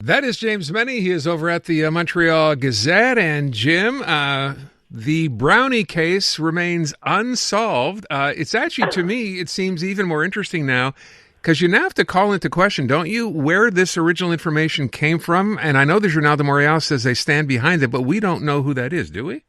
That is James Mennie. He is over at the Montreal Gazette. And Jim, the Brownie case remains unsolved. It's actually, to me, it seems even more interesting now because you now have to call into question, don't you, where this original information came from? And I know the Journal de Montréal says they stand behind it, but we don't know who that is, do we?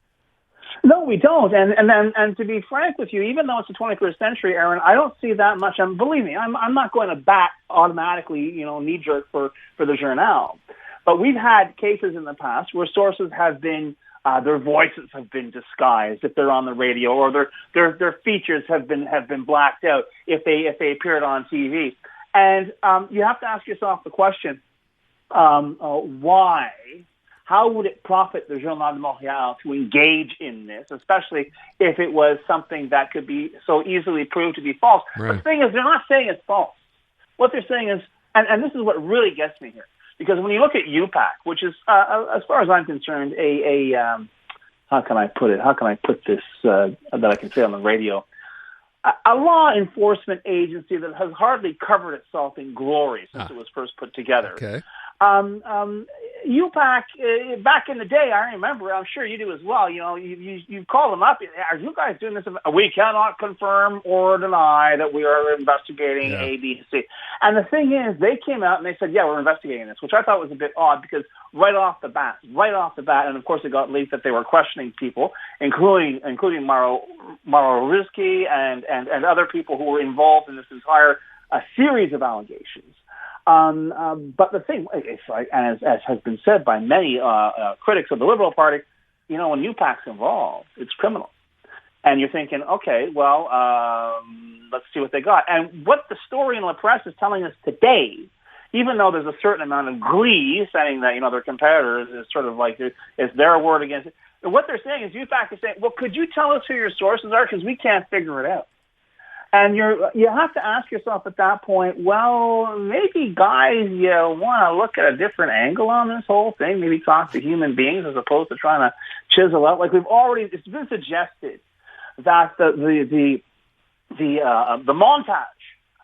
No, we don't. And to be frank with you, even though it's the 21st century, Aaron, I don't see that much. And believe me, I'm not going to bat automatically, knee jerk for the Journal. But we've had cases in the past where sources have been, their voices have been disguised if they're on the radio, or their features have been blacked out if they appeared on TV. And you have to ask yourself the question, why? How would it profit the Journal de Montréal to engage in this, especially if it was something that could be so easily proved to be false? Right. The thing is, they're not saying it's false. What they're saying is, and this is what really gets me here, because when you look at UPAC, which is, as far as I'm concerned, how can I put it? How can I put this that I can say on the radio? A law enforcement agency that has hardly covered itself in glory since it was first put together. Okay. UPAC, back in the day, I remember, I'm sure you do as well, you call them up, are you guys doing this? We cannot confirm or deny that we are investigating A, B, C. And the thing is, they came out and they said, yeah, we're investigating this, which I thought was a bit odd because right off the bat, and of course it got leaked that they were questioning people, including Mauro Rizki and other people who were involved in this entire series of allegations. But the thing, as has been said by many critics of the Liberal Party, when UPAC's involved, it's criminal. And you're thinking, okay, well, let's see what they got. And what the story in La Presse is telling us today, even though there's a certain amount of glee saying that, their competitors is sort of like, it's their word against it. And what they're saying is UPAC is saying, well, could you tell us who your sources are? Because we can't figure it out. And you have to ask yourself at that point, well, maybe guys, you want to look at a different angle on this whole thing, maybe talk to human beings as opposed to trying to chisel out. Like it's been suggested that the montage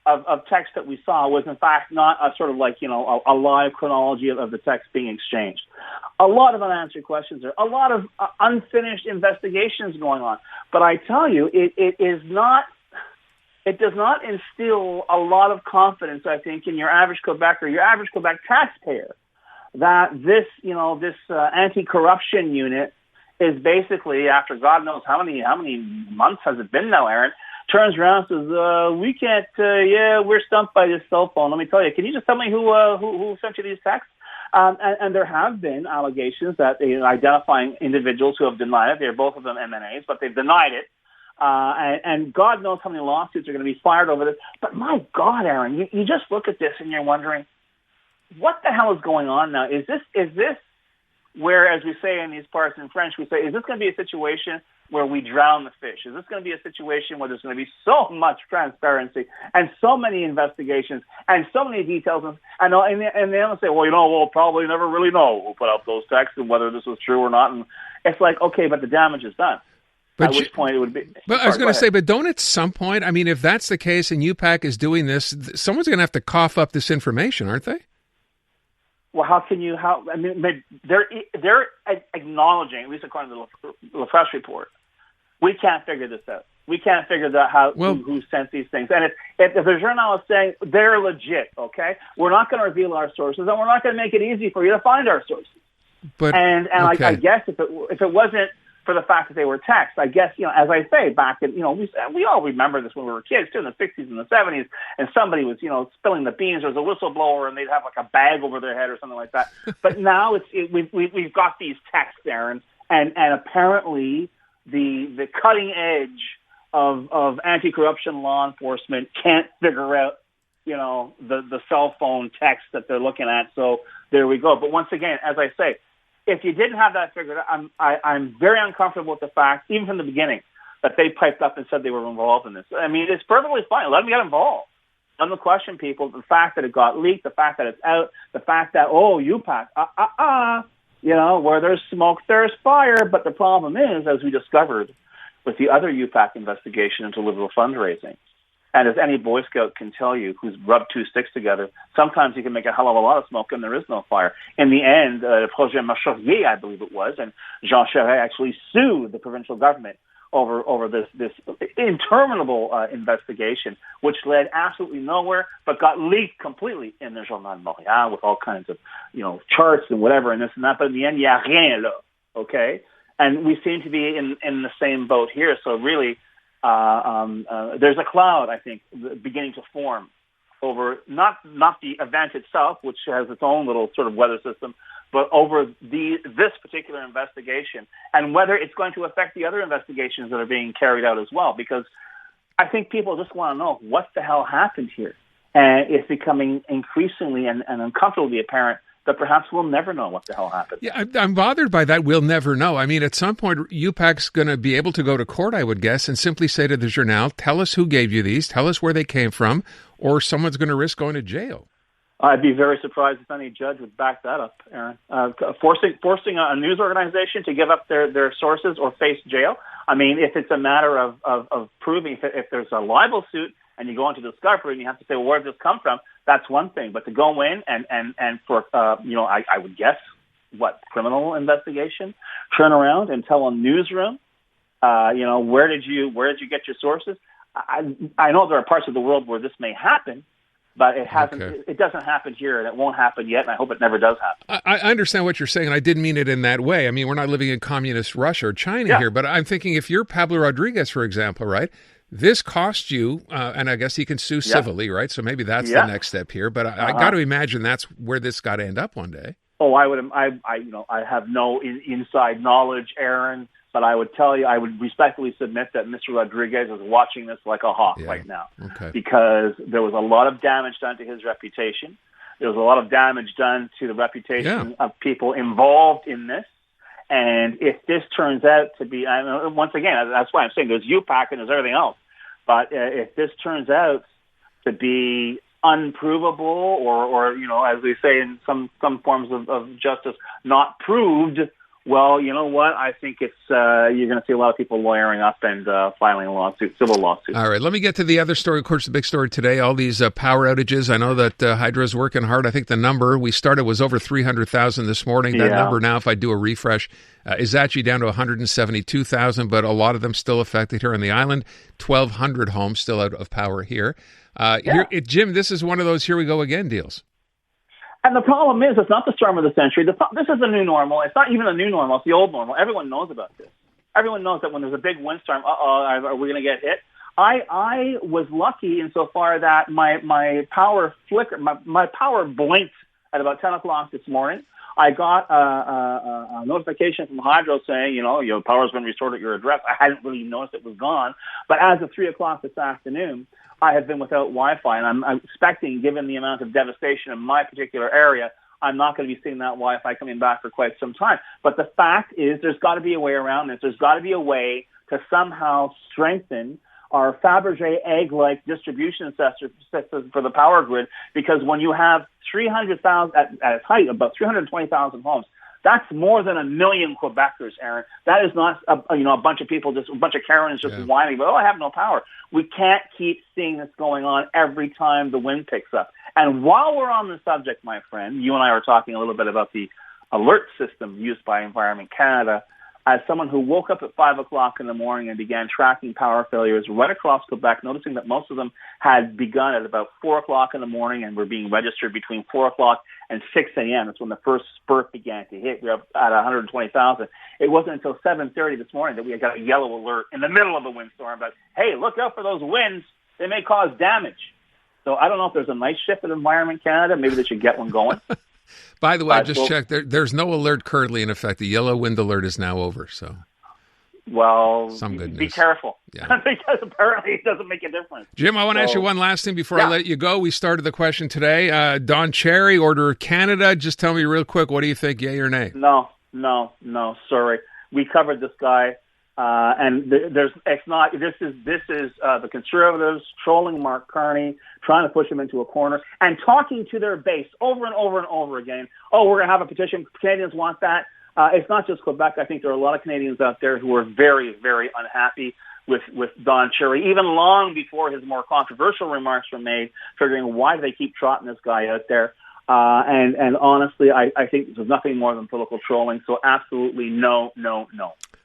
of text that we saw was in fact not a sort of like, a live chronology of the text being exchanged. A lot of unanswered questions there, a lot of unfinished investigations going on. But I tell you, it does not instill a lot of confidence, I think, in your average Quebecer, your average Quebec taxpayer, that this anti-corruption unit is basically, after God knows how many months has it been now, Aaron, turns around and says, we can't, we're stumped by this cell phone. Let me tell you, can you just tell me who sent you these texts? And there have been allegations that identifying individuals who have denied it. They're both of them MNAs, but they've denied it. And God knows how many lawsuits are going to be fired over this. But my God, Aaron, you just look at this and you're wondering, what the hell is going on now? Is this where, as we say in these parts in French, we say, is this going to be a situation where we drown the fish? Is this going to be a situation where there's going to be so much transparency and so many investigations and so many details? And they all say, well, we'll probably never really know who put out those texts and whether this was true or not. And it's like, okay, but the damage is done. At which point it would be... But I was going to say, but don't at some point, I mean, if that's the case and UPAC is doing this, someone's going to have to cough up this information, aren't they? Well, they're acknowledging, at least according to the La Presse report, we can't figure this out. We can't figure out who sent these things. And if the Journal is saying they're legit, okay, we're not going to reveal our sources and we're not going to make it easy for you to find our sources. But okay. I guess if it wasn't for the fact that they were texts, I guess, as I say, back in, we all remember this when we were kids, too, in the 60s and the 70s, and somebody was, spilling the beans, there was a whistleblower, and they'd have like a bag over their head or something like that. But now we've got these texts, Aaron, and apparently the cutting edge of anti-corruption law enforcement can't figure out, the cell phone text that they're looking at. So there we go. But once again, as I say, if you didn't have that figured out, I'm very uncomfortable with the fact, even from the beginning, that they piped up and said they were involved in this. I mean, it's perfectly fine. Let them get involved. Let them question people. The fact that it got leaked, the fact that it's out, the fact that, UPAC, where there's smoke, there's fire. But the problem is, as we discovered with the other UPAC investigation into Liberal fundraising, And as any Boy Scout can tell you who's rubbed two sticks together, sometimes you can make a hell of a lot of smoke and there is no fire. In the end, Projet Marcherier, I believe it was, and Jean Charest actually sued the provincial government over this interminable investigation, which led absolutely nowhere, but got leaked completely in the Journal de Montréal with all kinds of, charts and whatever and this and that. But in the end, il y a rien là, okay? And we seem to be in the same boat here. So really, there's a cloud, I think, beginning to form over not the event itself, which has its own little sort of weather system, but over this particular investigation and whether it's going to affect the other investigations that are being carried out as well. Because I think people just want to know what the hell happened here. And it's becoming increasingly and uncomfortably apparent that perhaps we'll never know what the hell happened. Yeah, I'm bothered by that. We'll never know. I mean, at some point, UPAC's going to be able to go to court, I would guess, and simply say to the Journal, tell us who gave you these, tell us where they came from, or someone's going to risk going to jail. I'd be very surprised if any judge would back that up, Aaron. Forcing a news organization to give up their sources or face jail. I mean, if it's a matter of proving if there's a libel suit and you go into discovery and you have to say, well, where did this come from? That's one thing. But to go in and for, I would guess, criminal investigation, turn around and tell a newsroom, where did you get your sources? I know there are parts of the world where this may happen, but it hasn't. Okay. It doesn't happen here, and it won't happen yet, and I hope it never does happen. I understand what you're saying, and I didn't mean it in that way. I mean, we're not living in communist Russia or China here, but I'm thinking if you're Pablo Rodriguez, for example, right? This cost you, and I guess he can sue civilly, right? So maybe that's the next step here. But I got to imagine that's where this got to end up one day. Oh, I would. I have no inside knowledge, Aaron. But I would tell you, I would respectfully submit that Mr. Rodriguez is watching this like a hawk right now, because there was a lot of damage done to his reputation. There was a lot of damage done to the reputation of people involved in this. And if this turns out to be, once again, that's why I'm saying there's UPAC and there's everything else. But if this turns out to be unprovable or as we say in some forms of justice, not proved, well, you know what? I think it's you're going to see a lot of people lawyering up and filing civil lawsuits. All right, let me get to the other story. Of course, the big story today, all these power outages. I know that Hydro's working hard. I think the number we started was over 300,000 this morning. That number now, if I do a refresh, is actually down to 172,000, but a lot of them still affected here on the island. 1,200 homes still out of power here. Jim, this is one of those here we go again deals. And the problem is, it's not the storm of the century. This is the new normal. It's not even a new normal. It's the old normal. Everyone knows about this. Everyone knows that when there's a big windstorm, are we going to get hit? I was lucky insofar that my power flickered. My power blinked at about 10 o'clock this morning. I got a notification from Hydro saying, your power's been restored at your address. I hadn't really noticed it was gone. But as of 3 o'clock this afternoon, I have been without Wi-Fi, and I'm expecting, given the amount of devastation in my particular area, I'm not going to be seeing that Wi-Fi coming back for quite some time. But the fact is, there's got to be a way around this. There's got to be a way to somehow strengthen our Fabergé egg-like distribution system for the power grid, because when you have 300,000, at its height, about 320,000 homes, that's more than 1 million Quebecers, Aaron. That is not a bunch of people, just a bunch of Karens just whining, but I have no power. We can't keep seeing this going on every time the wind picks up. And while we're on the subject, my friend, you and I were talking a little bit about the alert system used by Environment Canada. As someone who woke up at 5 o'clock in the morning and began tracking power failures right across Quebec, noticing that most of them had begun at about 4 o'clock in the morning and were being registered between 4 o'clock and 6 a.m. That's when the first spurt began to hit. We were at 120,000. It wasn't until 7:30 this morning that we got a yellow alert in the middle of a windstorm. But, hey, look out for those winds. They may cause damage. So I don't know if there's a night shift at Environment Canada. Maybe they should get one going. By the way, I just checked. There's no alert currently in effect. The yellow wind alert is now over. So, well, some good news. Be careful, because apparently it doesn't make a difference. Jim, I want to ask you one last thing before I let you go. We started the question today. Don Cherry, Order of Canada. Just tell me real quick, what do you think, yay or nay? No. Sorry, we covered this guy, and this is the Conservatives trolling Mark Carney, trying to push him into a corner, and talking to their base over and over and over again. Oh, we're going to have a petition. Canadians want that. It's not just Quebec. I think there are a lot of Canadians out there who are very, very unhappy with Don Cherry, even long before his more controversial remarks were made, figuring why do they keep trotting this guy out there. And honestly, I think this is nothing more than political trolling. So absolutely no.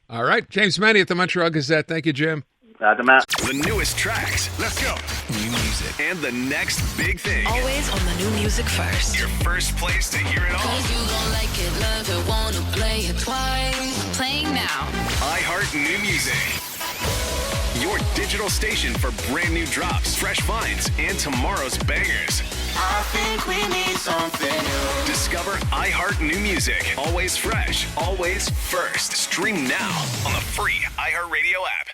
All right. James Mennie at the Montreal Gazette. Thank you, Jim. The newest tracks. Let's go. New music. And the next big thing. Always on the new music first. Your first place to hear it all. 'Cause you gon' like it, love it, wanna play it twice. Playing now. iHeart New Music. Your digital station for brand new drops, fresh finds, and tomorrow's bangers. I think we need something new. Discover iHeart New Music. Always fresh, always first. Stream now on the free iHeartRadio app.